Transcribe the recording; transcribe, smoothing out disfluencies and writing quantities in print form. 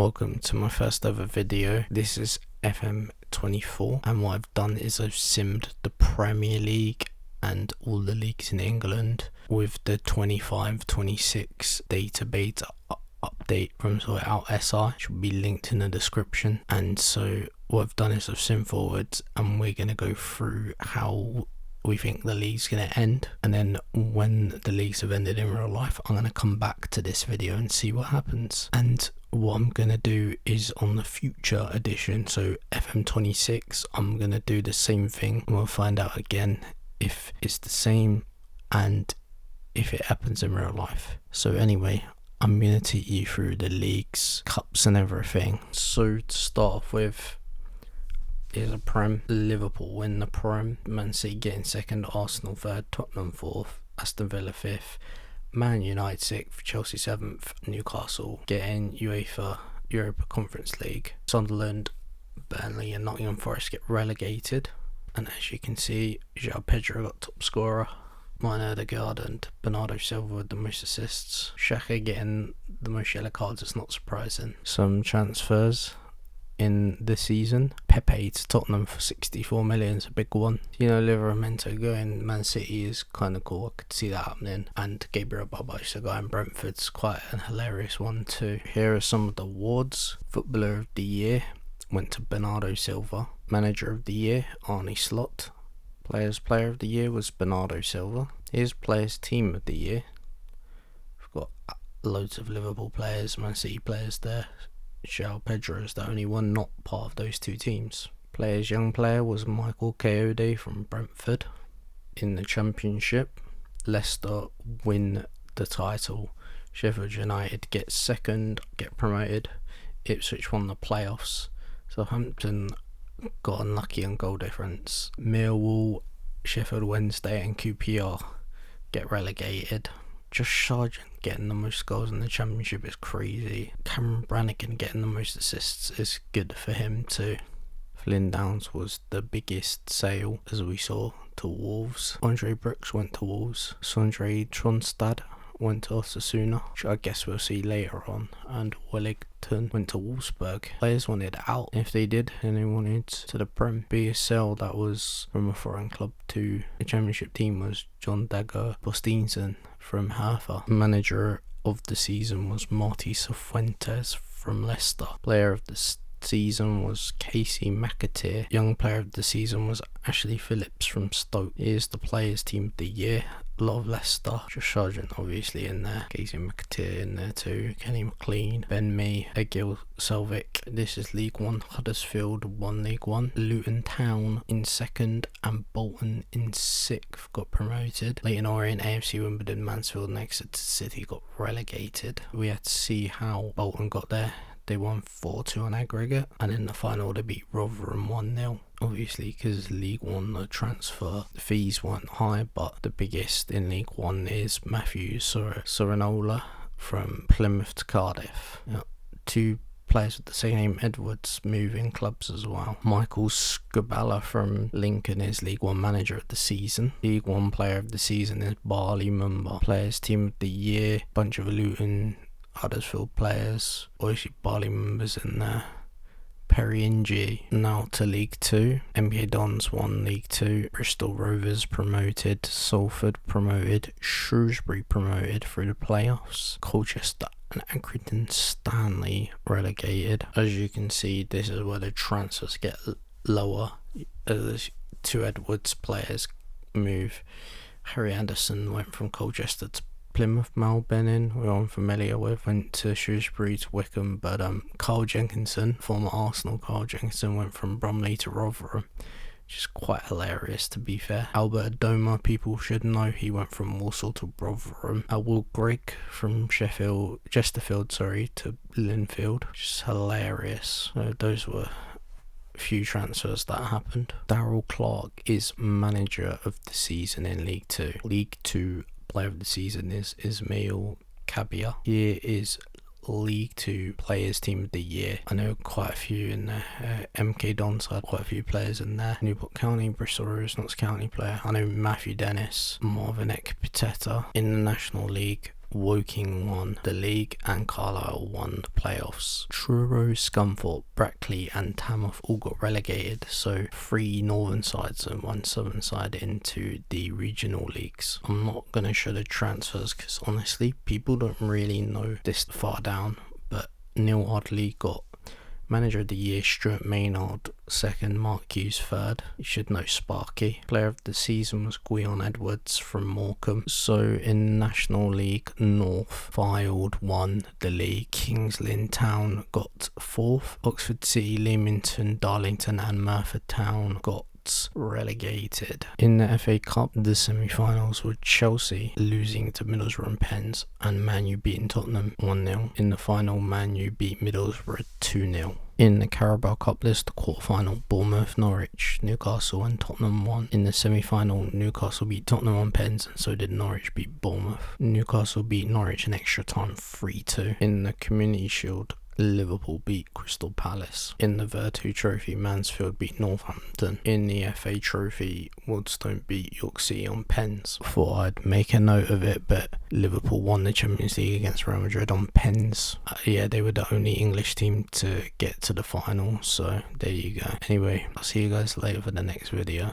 welcome to my first ever video. This is FM24 and what I've done is I've simmed the Premier League and all the leagues in England with the 25-26 database update from Sort Out SI, which will be linked in the description. And so what I've done is I've simmed forwards and we're going to go through how we think the league's going to end, and then when the leagues have ended in real life, I'm going to come back to this video and see what happens. And what I'm going to do is on the future edition, so FM26, I'm going to do the same thing and we'll find out again if it's the same and if it happens in real life. So anyway, I'm going to take you through the leagues, cups and everything. So to start off with, is a Prem. Liverpool win the Prem, Man City getting second, Arsenal third, Tottenham fourth, Aston Villa fifth, Man United sixth, Chelsea seventh, Newcastle getting UEFA Europa Conference League. Sunderland, Burnley and Nottingham Forest get relegated, and as you can see, João Pedro got top scorer, Martin Odegaard and Bernardo Silva with the most assists. Xhaka getting the most yellow cards, it's not surprising. Some transfers in the season. Pepe to Tottenham for 64 million is a big one. Livramento going Man City is kind of cool. I could see that happening. And Gabriel Barbosa going Brentford's quite a hilarious one too. Here are some of the awards. Footballer of the Year went to Bernardo Silva. Manager of the Year, Arne Slot. Player of the Year was Bernardo Silva. Here's Players Team of the Year. We've got loads of Liverpool players, Man City players there. João Pedro is the only one not part of those two teams. Young player was Michael Kayode from Brentford. In the Championship, Leicester win the title. Sheffield United get second, get promoted. Ipswich won the playoffs. Southampton got unlucky on goal difference. Millwall, Sheffield Wednesday and QPR get relegated. Josh Sargent getting the most goals in the Championship is crazy. Cameron Brannigan getting the most assists is good for him too. Flynn Downs was the biggest sale, as we saw, to Wolves. Andre Brooks went to Wolves. Sondre Tronstad went to Osasuna, which I guess we'll see later on. And Wellington went to Wolfsburg. Players wanted out. If they did, and they wanted to the Prem. Biggest sale that was from a foreign club to the Championship team was John Dagger Bosteenson from Hertha. Manager of the season was Marty Cifuentes from Leicester. Player of the season was Casey McAteer. Young player of the season was Ashley Phillips from Stoke. Here's the Players Team of the Year. A lot of Leicester. Josh Sargent obviously in there. Casey McAteer in there too. Kenny McLean, Ben Mee, Egil Selvik. This is League One. Huddersfield won League One. Luton Town in second and Bolton in sixth got promoted. Leyton Orient, AFC Wimbledon, Mansfield and Exeter City got relegated. We had to see how Bolton got there. They won 4-2 on aggregate, and in the final they beat Rotherham 1-0. Obviously, because League One, the transfer fees weren't high, but the biggest in League One is Matthew Sorinola from Plymouth to Cardiff. Two players with the same name, Edwards, moving clubs as well. Michael Skubala from Lincoln is League One Manager of the Season. League One Player of the Season is Barley Mumba. Players Team of the Year, bunch of Luton Huddersfield players. Obviously Barley Mumba's in there. Perry Ng. Now to League 2. NBA Dons won League 2. Bristol Rovers promoted. Salford promoted. Shrewsbury promoted through the playoffs. Colchester and Accrington Stanley relegated. As you can see, this is where the transfers get lower as the two Edwards players move. Harry Anderson went from Colchester to Plymouth. Mal Bennin, who I'm familiar with, went to Shrewsbury to Wickham, but Carl Jenkinson, former Arsenal Carl Jenkinson, went from Bromley to Rotherham, which is quite hilarious to be fair. Albert Adoma, people should know, he went from Walsall to Rotherham. Will Grigg from Chesterfield to Linfield, which is hilarious. So those were a few transfers that happened. Darrell Clark is Manager of the Season in League 2. League 2 Player of the Season is Ismail Kabia. Here is League 2 Players Team of the Year. I know quite a few in there. MK Dons had quite a few players in there. Newport County, Bristol Rovers, Notts County player. I know Matthew Dennis, Marvinek Piteta. In the National League, Woking won the league and Carlisle won the playoffs. Truro, Scunthorpe, Brackley and Tamworth all got relegated, so 3 northern sides and 1 southern side into the regional leagues. I'm not going to show the transfers because honestly people don't really know this far down, but Neil Ardley got Manager of the Year Stuart Maynard 2nd, Mark Hughes 3rd. You should know Sparky. Player of the Season was Gwion Edwards from Morecambe. So in National League North, Fylde won the league. Kings Lynn Town got 4th. Oxford City, Leamington, Darlington and Merthyr Town got relegated. In the FA Cup, the semi-finals were Chelsea losing to Middlesbrough and Pens and Man U beating Tottenham 1-0. In the final, Man U beat Middlesbrough 2-0. In the Carabao Cup list, the quarter-final, Bournemouth, Norwich, Newcastle and Tottenham won. In the semi-final, Newcastle beat Tottenham on pens and so did Norwich beat Bournemouth. Newcastle beat Norwich in extra time 3-2. In the Community Shield, Liverpool beat Crystal Palace. In the Virtu Trophy, Mansfield beat Northampton. In the FA Trophy, Waddstone beat York City on pens. Thought I'd make a note of it, but Liverpool won the Champions League against Real Madrid on pens. Yeah, they were the only English team to get to the final, so there you go. Anyway, I'll see you guys later for the next video.